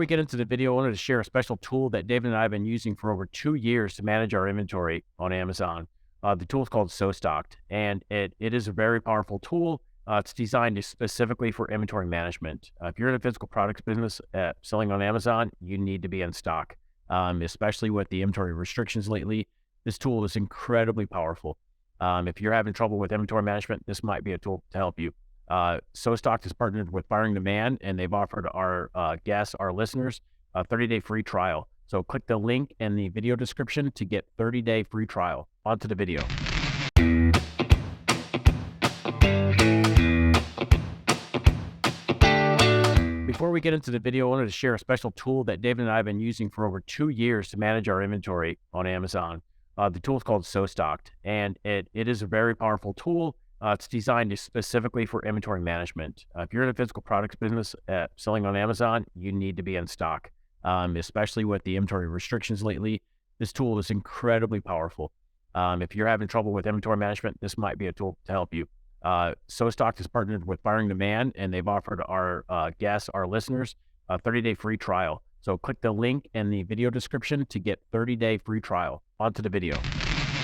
we get into the video, I wanted to share a special tool that David and I have been using for over 2 years to manage our inventory on Amazon. The tool is called SoStocked, and it is a very powerful tool. It's designed specifically for inventory management. If you're in a physical products business selling on Amazon, you need to be in stock, especially with the inventory restrictions lately. This tool is incredibly powerful. If you're having trouble with inventory management, this might be a tool to help you. SoStocked is partnered with Firing Demand, and they've offered our guests, our listeners, a 30-day free trial. So click the link in the video description to get 30-day free trial. On to the video. Before we get into the video, I wanted to share a special tool that David and I have been using for over 2 years to manage our inventory on Amazon. The tool is called SoStocked, and it is a very powerful tool. It's designed specifically for inventory management. If you're in a physical products business selling on Amazon, you need to be in stock, especially with the inventory restrictions lately. This tool is incredibly powerful. If you're having trouble with inventory management, this might be a tool to help you. SoStocked is partnered with Firing Demand, and they've offered our guests, our listeners, a 30-day free trial. So click the link in the video description to get 30-day free trial. On to the video.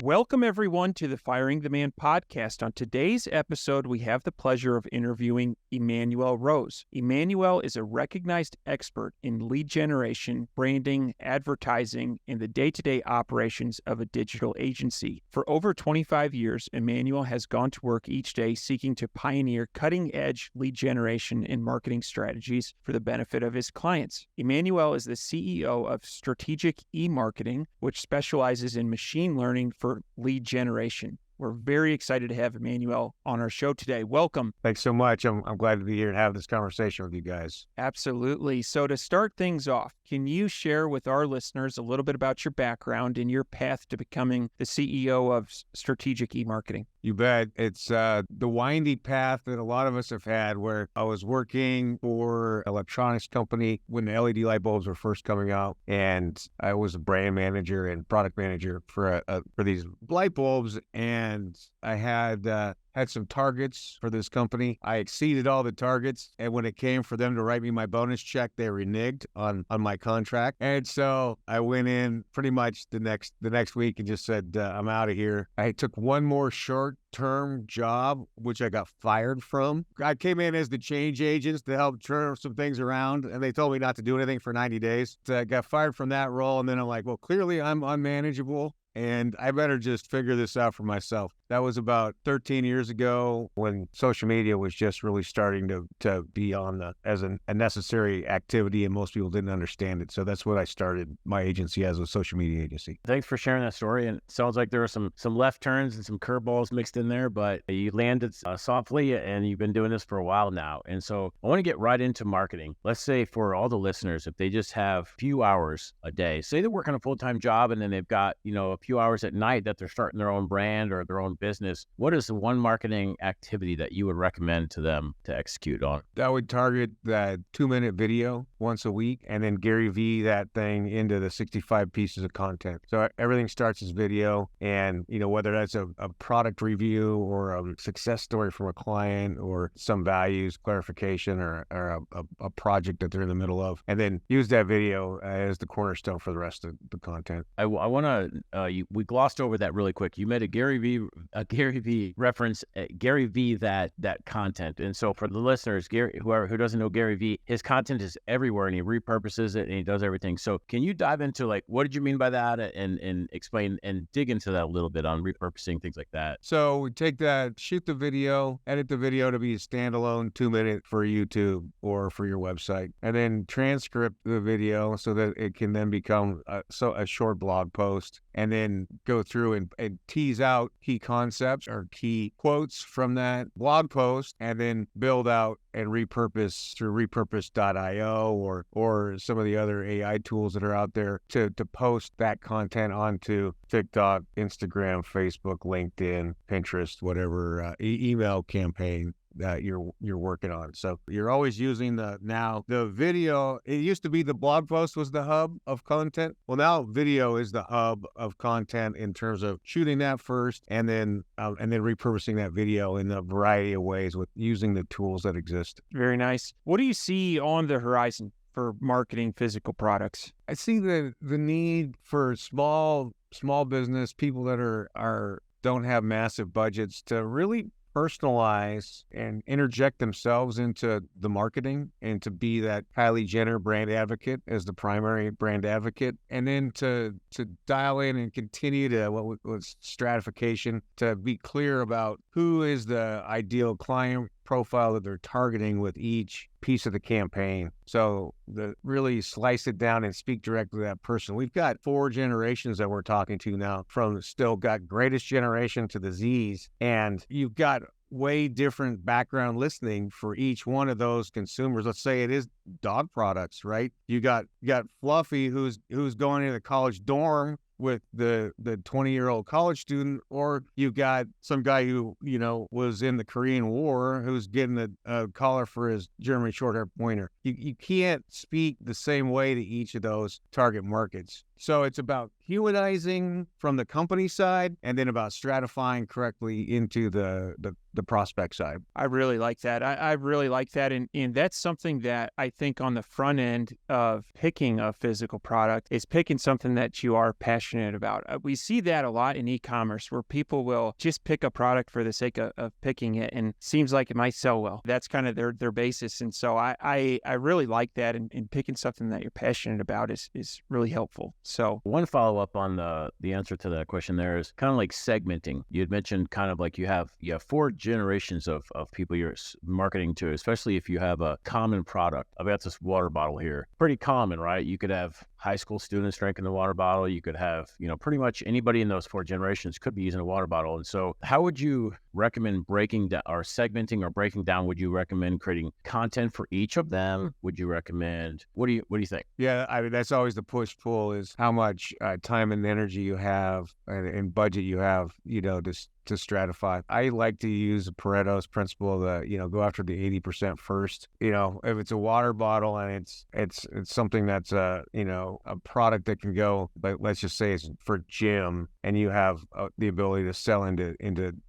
Welcome, everyone, to the Firing the Man podcast. On today's episode, we have the pleasure of interviewing Emanuel Rose. Emanuel is a recognized expert in lead generation, branding, advertising, and the day-to-day operations of a digital agency. For over 25 years, Emanuel has gone to work each day seeking to pioneer cutting-edge lead generation and marketing strategies for the benefit of his clients. Emanuel is the CEO of Strategic E-Marketing, which specializes in machine learning for lead generation. We're very excited to have Emanuel on our show today. Welcome. Thanks so much. I'm glad to be here and have this conversation with you guys. Absolutely. So to start things off, can you share with our listeners a little bit about your background and your path to becoming the CEO of Strategic E-Marketing? You bet. It's the windy path that a lot of us have had, where I was working for an electronics company when the LED light bulbs were first coming out, and I was a brand manager and product manager for these light bulbs, and I had some targets for this company. I exceeded all the targets, and when it came for them to write me my bonus check, they reneged on my contract. And so I went in pretty much the next week and just said, I'm out of here. I took one more short-term job, which I got fired from. I came in as the change agent to help turn some things around, and they told me not to do anything for 90 days. So I got fired from that role, and then I'm like, well, clearly I'm unmanageable, and I better just figure this out for myself. That was about 13 years ago, when social media was just really starting to be on as a necessary activity, and most people didn't understand it. So that's what I started my agency as, a social media agency. Thanks for sharing that story. And it sounds like there were some left turns and some curveballs mixed in there, but you landed softly, and you've been doing this for a while now. And so I want to get right into marketing. Let's say for all the listeners, if they just have a few hours a day, say they're working a full-time job, and then they've got, a few hours at night that they're starting their own brand or their own business, what is the one marketing activity that you would recommend to them to execute on? I would target that 2-minute video once a week, and then Gary V that thing into the 65 pieces of content. So everything starts as video, and whether that's a product review or a success story from a client or some values clarification or a project that they're in the middle of, and then use that video as the cornerstone for the rest of the content. I want to we glossed over that really quick. You made a Gary V reference, Gary V that content. And so for the listeners, Gary, who doesn't know Gary V, his content is everywhere, and he repurposes it, and he does everything. So can you dive into what did you mean by that, and explain and dig into that a little bit on repurposing, things like that? So we take that, shoot the video, edit the video to be a standalone 2-minute for YouTube or for your website, and then transcript the video so that it can then become a short blog post, and then go through and tease out key concepts or key quotes from that blog post, and then build out and repurpose through repurpose.io or some of the other AI tools that are out there to post that content onto TikTok, Instagram, Facebook, LinkedIn, Pinterest, whatever email campaign that you're working on. So you're always using the video. It used to be the blog post was the hub of content. Well, now video is the hub of content in terms of shooting that first, and then repurposing that video in a variety of ways with using the tools that exist. Very nice. What do you see on the horizon for marketing physical products? I see the need for small business people that don't have massive budgets to really personalize and interject themselves into the marketing and to be that Kylie Jenner brand advocate as the primary brand advocate, and then to dial in and continue to what was stratification, to be clear about who is the ideal client profile that they're targeting with each piece of the campaign. So really slice it down and speak directly to that person. We've got 4 generations that we're talking to now, from still got greatest generation to the Z's, and you've got way different background listening for each one of those consumers. Let's say it is dog products, right? You got Fluffy who's going into the college dorm with the 20-year-old college student, or you got some guy who, was in the Korean War who's getting a collar for his German Shorthair Pointer. You can't speak the same way to each of those target markets. So it's about humanizing from the company side, and then about stratifying correctly into the prospect side. I really like that. I really like that. And that's something that I think on the front end of picking a physical product is picking something that you are passionate about. We see that a lot in e-commerce, where people will just pick a product for the sake of picking it, and seems like it might sell well. That's kind of their basis. And so I really like that. And picking something that you're passionate about is really helpful. So one follow-up on the answer to that question there is kind of like segmenting. You had mentioned kind of like you have 4 generations of people you're marketing to, especially if you have a common product. I've got this water bottle here. Pretty common, right? You could have high school students drinking the water bottle. You could have, pretty much anybody in those 4 generations could be using a water bottle. And so how would you recommend breaking down or segmenting or breaking down? Would you recommend creating content for each of them? Would you recommend, what do you think? Yeah, I mean, that's always the push-pull, is how much time and energy you have and budget you have, to stratify. I like to use Pareto's principle that, go after the 80% first. If it's a water bottle and it's something that's a product that can go, but let's just say it's for gym, and you have the ability to sell into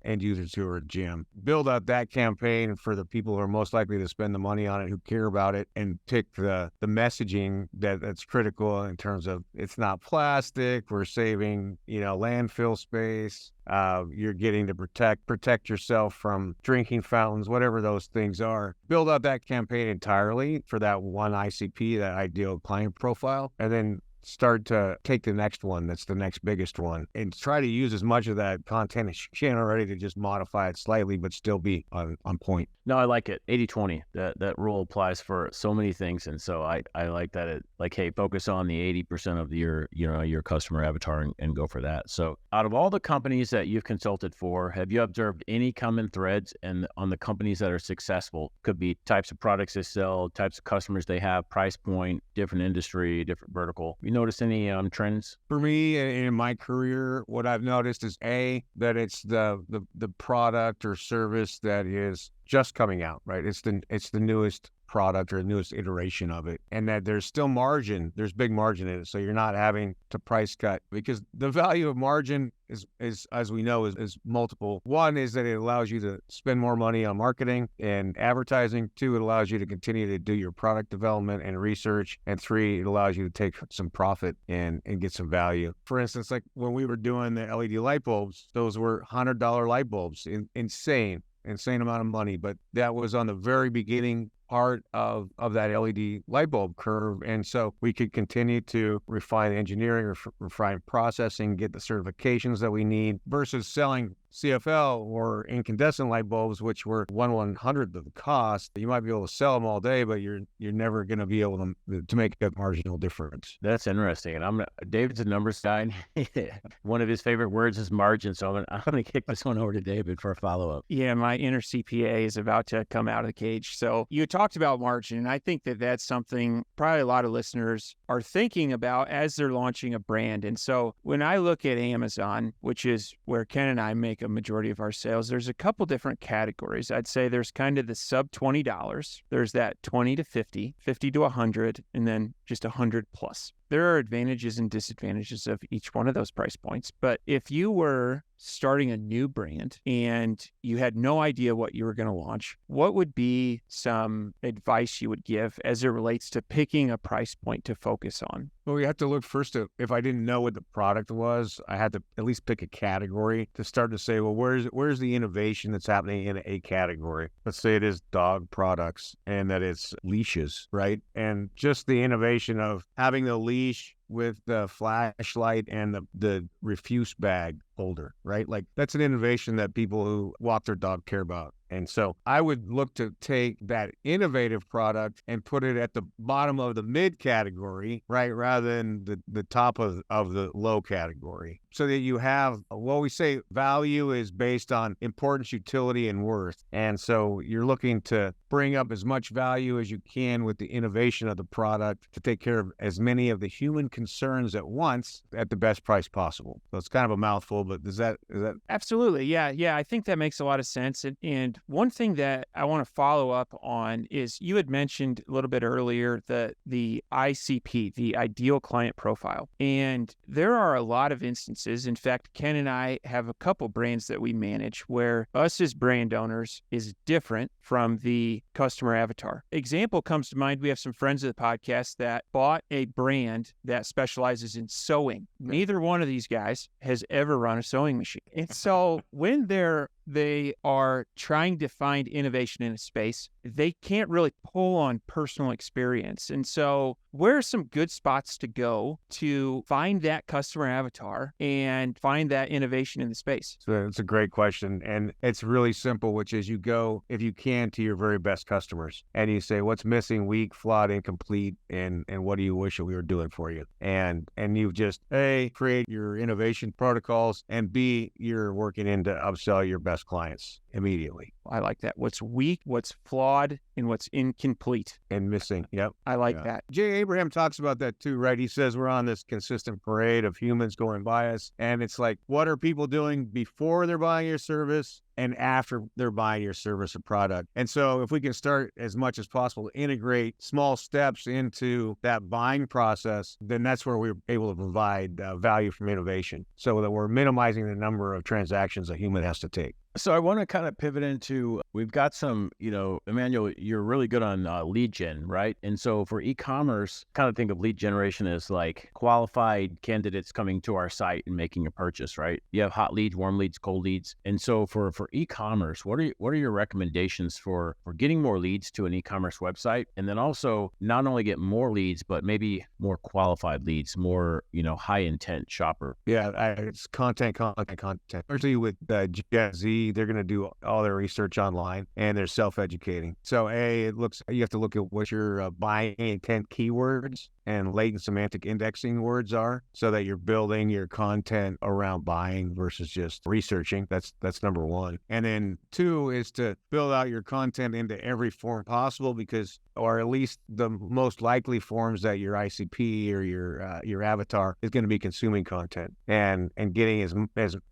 end users who are at gym. Build out that campaign for the people who are most likely to spend the money on it, who care about it, and pick the messaging that's critical in terms of it's not plastic, we're saving, landfill space. You're getting to protect yourself from drinking fountains, whatever those things are. Build out that campaign entirely for that one ICP, that ideal client profile, and then start to take the next one that's the next biggest one, and try to use as much of that content as you can already to just modify it slightly but still be on point. No, I like it. 80-20. That rule applies for so many things. And so I like that. Hey, focus on the 80% of your customer avatar and go for that. So out of all the companies that you've consulted for, have you observed any common threads on the companies that are successful? Could be types of products they sell, types of customers they have, price point, different industry, different vertical. You notice any trends? For me, in my career, what I've noticed is that it's the product or service that is just coming out, right? It's the newest product or the newest iteration of it, and that there's still margin. There's big margin in it, so you're not having to price cut, because the value of margin is as we know is multiple. One is that it allows you to spend more money on marketing and advertising. 2, it allows you to continue to do your product development and research, and 3, it allows you to take some profit and get some value. For instance, like when we were doing the LED light bulbs, those were $100 light bulbs, insane amount of money, but that was on the very beginning part of that LED light bulb curve. And so we could continue to refine engineering, refine processing, get the certifications that we need, versus selling CFL or incandescent light bulbs, which were 1/100th of the cost. You might be able to sell them all day, but you're never going to be able to make a marginal difference. That's interesting. And David's a numbers guy. One of his favorite words is margin. So I'm going to kick this one over to David for a follow-up. Yeah, my inner CPA is about to come out of the cage. So you talked about margin, and I think that's something probably a lot of listeners are thinking about as they're launching a brand. And so when I look at Amazon, which is where Ken and I make a majority of our sales, there's a couple different categories. I'd say there's kind of the sub $20. There's that 20 to 50, 50 to 100, and then just 100 plus. there are advantages and disadvantages of each one of those price points. But if you were starting a new brand and you had no idea what you were going to launch, what would be some advice you would give as it relates to picking a price point to focus on? Well, we have to look first at, if I didn't know what the product was, I had to at least pick a category to start to say, well, where's the innovation that's happening in a category? Let's say it is dog products and that it's leashes, right? And just the innovation of having the leash with the flashlight and the refuse bag holder, right? Like that's an innovation that people who walk their dog care about. And so I would look to take that innovative product and put it at the bottom of the mid category, right? Rather than the top of the low category. So that you have, well, we say value is based on importance, utility, and worth. And so you're looking to bring up as much value as you can with the innovation of the product to take care of as many of the human concerns at once at the best price possible. So it's kind of a mouthful, but is that? Absolutely. Yeah. I think that makes a lot of sense. And one thing that I want to follow up on is you had mentioned a little bit earlier the ICP, the ideal client profile. And there are a lot of instances. In fact, Ken and I have a couple brands that we manage where us as brand owners is different from the customer avatar. Example comes to mind. We have some friends of the podcast that bought a brand that specializes in sewing. Neither one of these guys has ever run a sewing machine. And so when they are trying to find innovation in a space, they can't really pull on personal experience. And so where are some good spots to go to find that customer avatar and find that innovation in the space? So it's a great question. And it's really simple, which is you go, if you can, to your very best customers and you say, what's missing, weak, flawed, incomplete, and what do you wish that we were doing for you? And you just, A, create your innovation protocols, and B, you're working in to upsell your best clients immediately. I like that. What's weak, what's flawed, and what's incomplete. And missing. Yep. I like that. Jay Abraham talks about that too, right? He says we're on this consistent parade of humans going by us. And it's like, what are people doing before they're buying your service and after they're buying your service or product? And so if we can start as much as possible to integrate small steps into that buying process, then that's where we're able to provide value from innovation so that we're minimizing the number of transactions a human has to take. So I want to kind of pivot into, we've got some, Emanuel, you're really good on lead gen, right? And so for e-commerce, kind of think of lead generation as like qualified candidates coming to our site and making a purchase, right? You have hot leads, warm leads, cold leads. And so for e-commerce, what are your recommendations for getting more leads to an e-commerce website? And then also not only get more leads, but maybe more qualified leads, more, high intent shopper. Yeah, it's content. Especially with Gen Z, they're going to do all their research online and they're self-educating. So you have to look at what your buying intent keywords and latent semantic indexing words are so that you're building your content around buying versus just researching. That's number one. And then two is to build out your content into every form possible, or at least the most likely forms that your ICP or your avatar is going to be consuming content and getting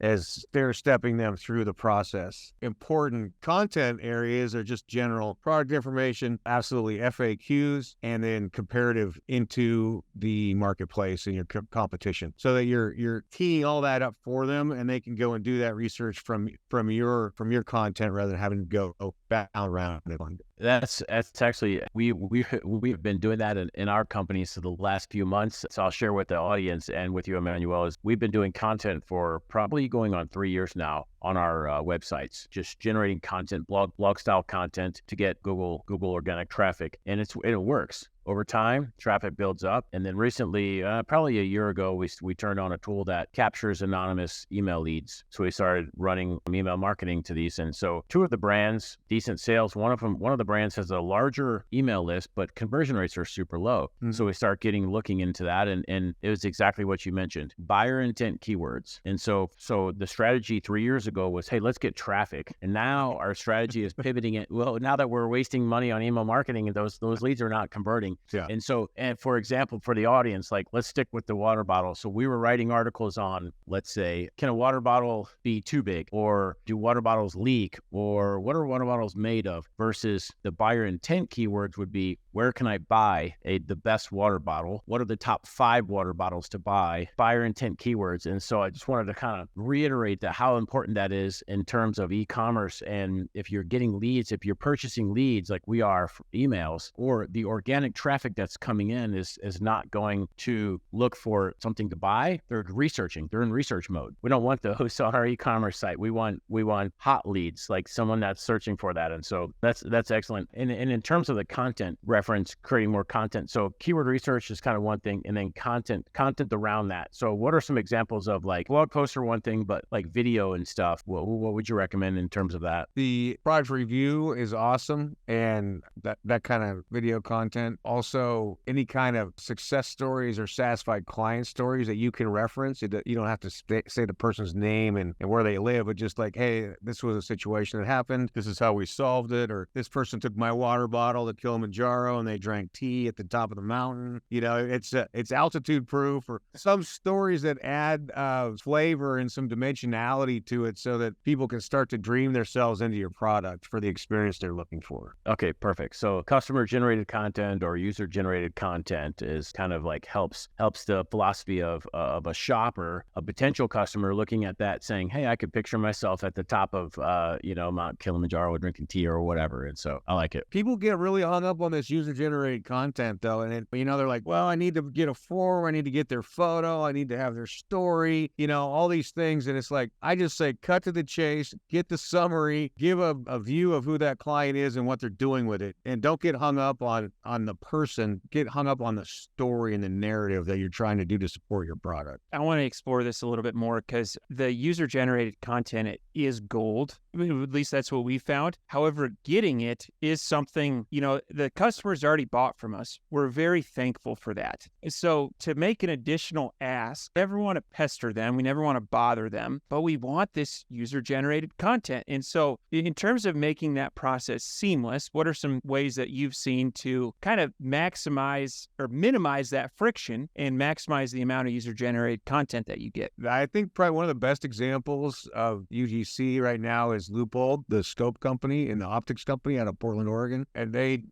as stair stepping them through the process. Important content areas are just general product information, absolutely FAQs, and then comparative into the marketplace and your competition, so that you're teeing all that up for them, and they can go and do that research from your content rather than having to go back around it. That's actually, we've been doing that in our companies for the last few months. So I'll share with the audience and with you, Emanuel, is we've been doing content for probably going on 3 years now on our websites, just generating content, blog style content to get Google organic traffic, and it works. Over time, traffic builds up. And then recently, probably a year ago, we turned on a tool that captures anonymous email leads. So we started running email marketing to these. And so two of the brands, decent sales. One of the brands has a larger email list, but conversion rates are super low. Mm-hmm. So we start looking into that. And it was exactly what you mentioned, buyer intent keywords. And so the strategy 3 years ago was, hey, let's get traffic. And now our strategy is pivoting it. Well, now that we're wasting money on email marketing and those leads are not converting, Yeah. And so, and for example, for the audience, like let's stick with the water bottle. So we were writing articles on, let's say, can a water bottle be too big, or do water bottles leak, or what are water bottles made of, versus the buyer intent keywords would be, where can I buy the best water bottle? What are the top 5 water bottles to buy? Buyer intent keywords. And so I just wanted to kind of reiterate that how important that is in terms of e-commerce. And if you're getting leads, if you're purchasing leads like we are for emails, or the organic traffic that's coming in is not going to look for something to buy. They're researching. They're in research mode. We don't want those on our e-commerce site. We want hot leads, like someone that's searching for that. And so that's excellent. And in terms of the content reference, creating more content. So keyword research is kind of one thing, and then content around that. So what are some examples of, like, blog posts are one thing, but like video and stuff, what would you recommend in terms of that? The product review is awesome, and that kind of video content. Also, any kind of success stories or satisfied client stories that you can reference. You don't have to say the person's name and where they live, but just like, hey, this was a situation that happened. This is how we solved it. Or this person took my water bottle to Kilimanjaro and they drank tea at the top of the mountain. It's altitude proof, or some stories that add flavor and some dimensionality to it so that people can start to dream themselves into your product for the experience they're looking for. Okay, perfect. So customer generated content or user generated content is kind of like helps the philosophy of a shopper, a potential customer looking at that saying, hey, I could picture myself at the top of Mount Kilimanjaro drinking tea or whatever. And so I like it. People get really hung up on this user generated content though, and they're like, well, I need to get a form, I need to get their photo, I need to have their story, all these things. And it's like, I just say, cut to the chase, get the summary, give a view of who that client is and what they're doing with it, and don't get hung up on the person. Get hung up on the story and the narrative that you're trying to do to support your product. I want to explore this a little bit more, because the user-generated content, it is gold. I mean, at least that's what we found. However, getting it is something, the customers already bought from us. We're very thankful for that. So to make an additional ask, we never want to pester them. We never want to bother them, but we want this user-generated content. And so in terms of making that process seamless, what are some ways that you've seen to kind of maximize or minimize that friction and maximize the amount of user-generated content that you get? I think probably one of the best examples of UGC right now is Loophole, the scope company and the optics company out of Portland, Oregon. And they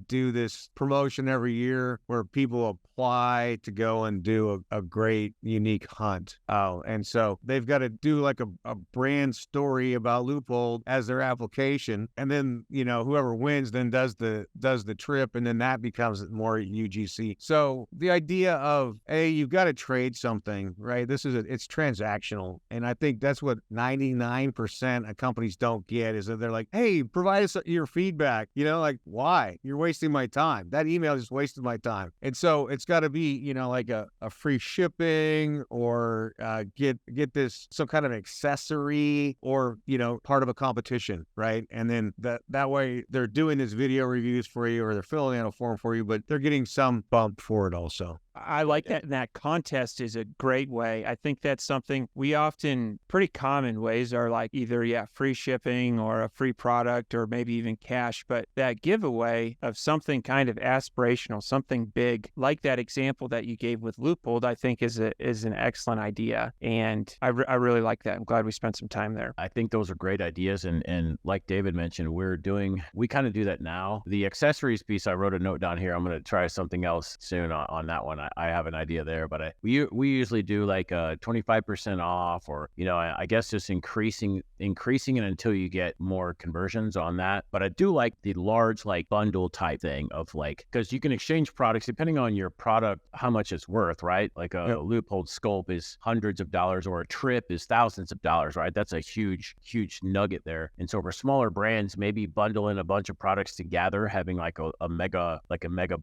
do this promotion every year where people apply to go and do a great, unique hunt. And so they've got to do like a brand story about Loophole as their application. And then, whoever wins then does the trip, and then that becomes more UGC. So the idea of, hey, you've got to trade something, right? It's transactional. And I think that's what 99% of companies don't get, is that they're like, hey, provide us your feedback. Like, why? You're wasting my time. That email just wasted my time. And so it's got to be, like a free shipping, or get this, some kind of accessory, or, part of a competition, right? And then that way they're doing this video reviews for you, or they're filling out a form for you, but they're getting some bump for it also. I like that. And that contest is a great way. I think that's something we often, pretty common ways are like either, free shipping or a free product, or maybe even cash. But that giveaway of something kind of aspirational, something big, like that example that you gave with Loophole, I think is an excellent idea. And I really like that. I'm glad we spent some time there. I think those are great ideas. And like David mentioned, we kind of do that now. The accessories piece, I wrote a note down here. I'm going to try something else soon on that one. I have an idea there, but we usually do like 25% off, or, I guess just increasing it until you get more conversions on that. But I do like the large, like, bundle type thing of, like, because you can exchange products depending on your product, how much it's worth, right? Like a Loophole scope is hundreds of dollars, or a trip is thousands of dollars, right? That's a huge nugget there. And so for smaller brands, maybe bundle in a bunch of products together, having like a mega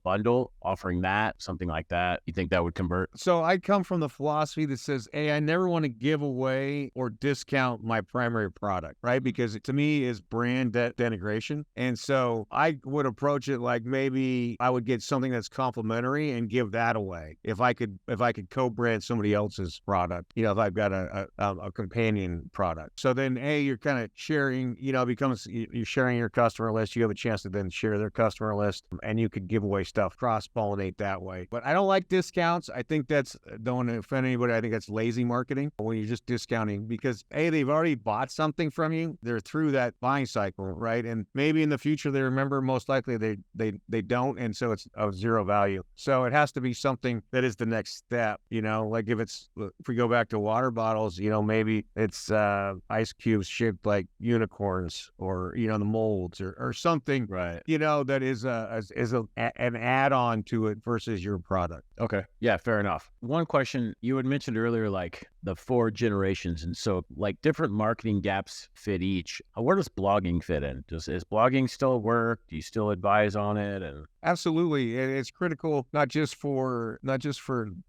bundle, offering that, something like that. You think that would convert? So I come from the philosophy that says, hey, I never want to give away or discount my primary product. product, right? Because to me is brand denigration. And so I would approach it like maybe I would get something that's complementary and give that away. If I could co-brand somebody else's product, if I've got a companion product. So then you're kind of sharing, you're sharing your customer list. You have a chance to then share their customer list, and you could give away stuff, cross-pollinate that way. But I don't like discounts. I think don't want to offend anybody. I think that's lazy marketing when you're just discounting, because they've already bought something from you. They're through that buying cycle, right? And maybe in the future they remember. Most likely they don't, and so it's of zero value. So it has to be something that is the next step. Like if we go back to water bottles, maybe it's ice cubes shaped like unicorns, or the molds, or something, Right. that is an add-on to it versus your product. Okay. Yeah, fair enough. One question you had mentioned earlier, like the 4 generations. And so like different marketing gaps fit each. Where does blogging fit in? Is blogging still work? Do you still advise on it? And Absolutely. It's critical, not just for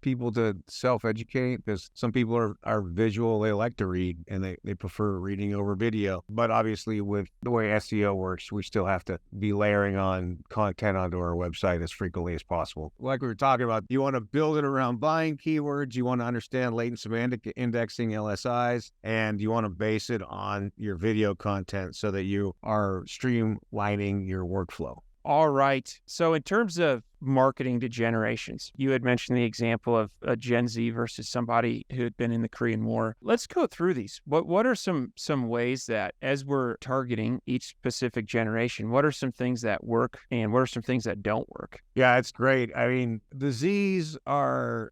people to self-educate, because some people are visual. They like to read, and they prefer reading over video. But obviously with the way SEO works, we still have to be layering on content onto our website as frequently as possible. Like we were talking about, you want to build it around buying keywords. You want to understand latent semantic indexing, LSIs, and you want to base it on your video content so that you are streamlining your workflow. All right. So in terms of marketing to generations, you had mentioned the example of a Gen Z versus somebody who had been in the Korean War. Let's go through these. What are some ways that, as we're targeting each specific generation, what are some things that work and what are some things that don't work? Yeah, it's great. I mean, the Zs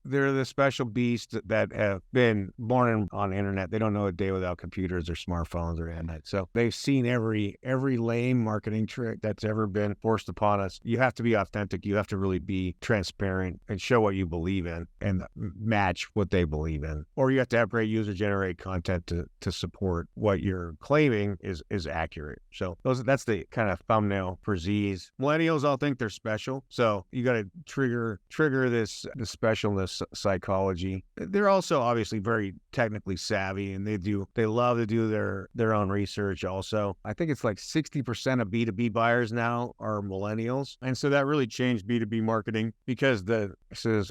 they're the special beast that have been born on the internet. They don't know a day without computers or smartphones or internet. So they've seen every lame marketing trick that's ever been forced upon us. You have to be authentic. You have to really be transparent and show what you believe in and match what they believe in. Or you have to have great user-generated content to support what you're claiming is accurate. So that's the kind of thumbnail for Zs. Millennials all think they're special. So you got to trigger this specialness psychology. They're also obviously very technically savvy, and they love to do their own research also. I think it's like 60% of B2B buyers now are millennials. And so that really changed B2B marketing, because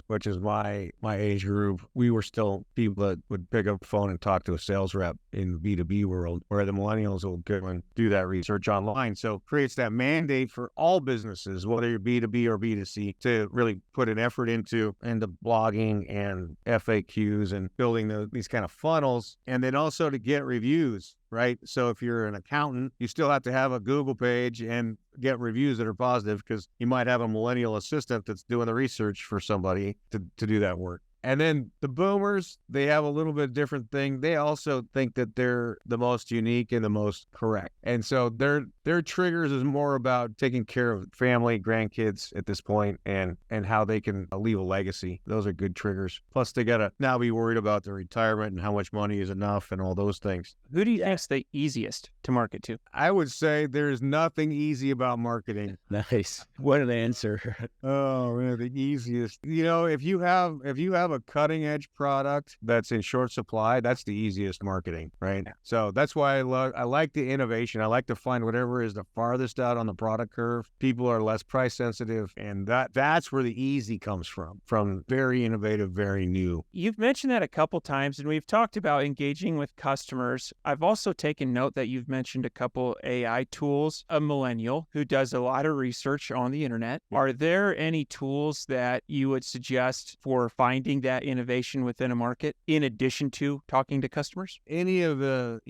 which is my age group, we were still people that would pick up the phone and talk to a sales rep in the B2B world, where the millennials will go and do that research online. So it creates that mandate for all businesses, whether you're B2B or B2C, to really put an effort into blogging and FAQs and building these kind of funnels, and then also to get reviews. Right. So if you're an accountant, you still have to have a Google page and get reviews that are positive, because you might have a millennial assistant that's doing the research for somebody to do that work. And then the boomers, they have a little bit different thing. They also think that they're the most unique and the most correct. And so their triggers is more about taking care of family, grandkids at this point, and how they can leave a legacy. Those are good triggers. Plus, they got to now be worried about their retirement and how much money is enough and all those things. Who do you think's the easiest to market to? I would say there's nothing easy about marketing. nice. What an answer. Oh man, the easiest. If you have a cutting edge product that's in short supply, that's the easiest marketing, right? So that's why I like the innovation. I like to find whatever is the farthest out on the product curve. People are less price sensitive, and that's where the easy comes from very innovative, very new. You've mentioned that a couple times, and we've talked about engaging with customers. I've also taken note that you've mentioned a couple AI tools. A millennial who does a lot of research on the internet. Are there any tools that you would suggest for finding that innovation within a market, in addition to talking to customers? Any of the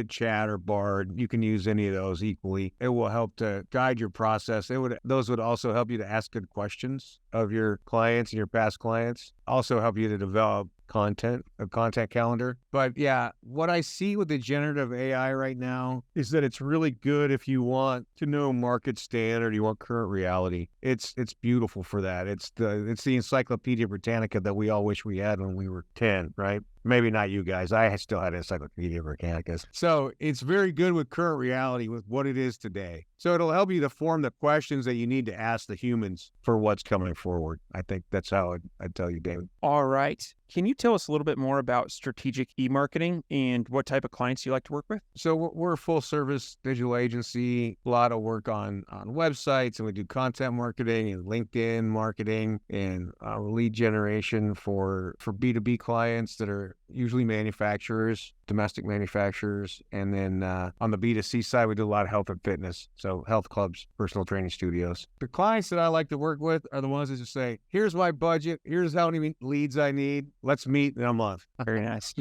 chat or Bard, you can use any of those equally. It will help to guide your process. Those would also help you to ask good questions of your clients and your past clients. Also help you to develop a content calendar. But yeah, what I see with the generative AI right now is that it's really good if you want to know market standard, you want current reality. It's beautiful for that. It's the Encyclopedia Britannica that we all wish we had when we were 10, right? Maybe not you guys. I still had Encyclopedia Britannicas. So it's very good with current reality, with what it is today. So it'll help you to form the questions that you need to ask the humans for what's coming forward. I think that's how I'd tell you, David. All right. Can you tell us a little bit more about strategic e-marketing and what type of clients you like to work with? So we're a full service digital agency, a lot of work on websites, and we do content marketing and LinkedIn marketing and lead generation for B2B clients that are usually manufacturers, domestic manufacturers. And then on the B2C side, we do a lot of health and fitness. So health clubs, personal training studios. The clients that I like to work with are the ones that just say, here's my budget. Here's how many leads I need. Let's meet in a month. Very nice.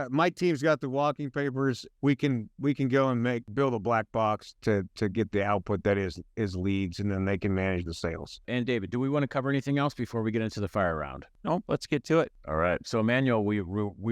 My team's got the walking papers. We can go and build a black box to get the output that is leads, and then they can manage the sales. And David, do we want to cover anything else before we get into the fire round? No, let's get to it. All right. So Emanuel, we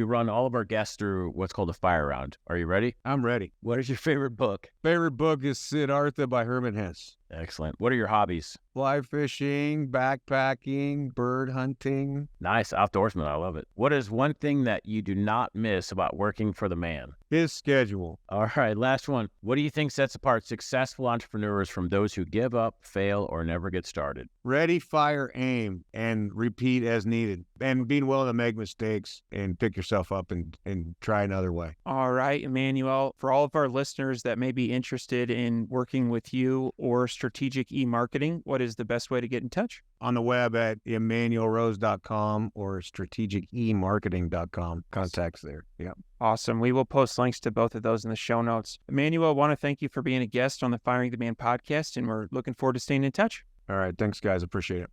run all of our guests through what's called a fire round. Are you ready? I'm ready. What is your favorite book? Favorite book is Siddhartha by Herman Hesse. Excellent. What are your hobbies? Fly fishing, backpacking, bird hunting. Nice. Outdoorsman. I love it. What is one thing that you do not miss about working for the man? His schedule. All right. Last one. What do you think sets apart successful entrepreneurs from those who give up, fail, or never get started? Ready, fire, aim, and repeat as needed. And being willing to make mistakes and pick yourself up and try another way. All right, Emanuel, for all of our listeners that may be interested in working with you or strategic e-marketing, what is the best way to get in touch? On the web at emanuelrose.com or strategicemarketing.com. Contacts there. Yeah. Awesome. We will post links to both of those in the show notes. Emanuel, I want to thank you for being a guest on the Firing the Man podcast, and we're looking forward to staying in touch. All right. Thanks, guys. Appreciate it.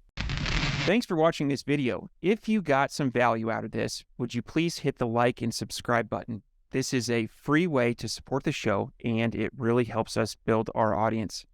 Thanks for watching this video. If you got some value out of this, would you please hit the like and subscribe button? This is a free way to support the show, and it really helps us build our audience.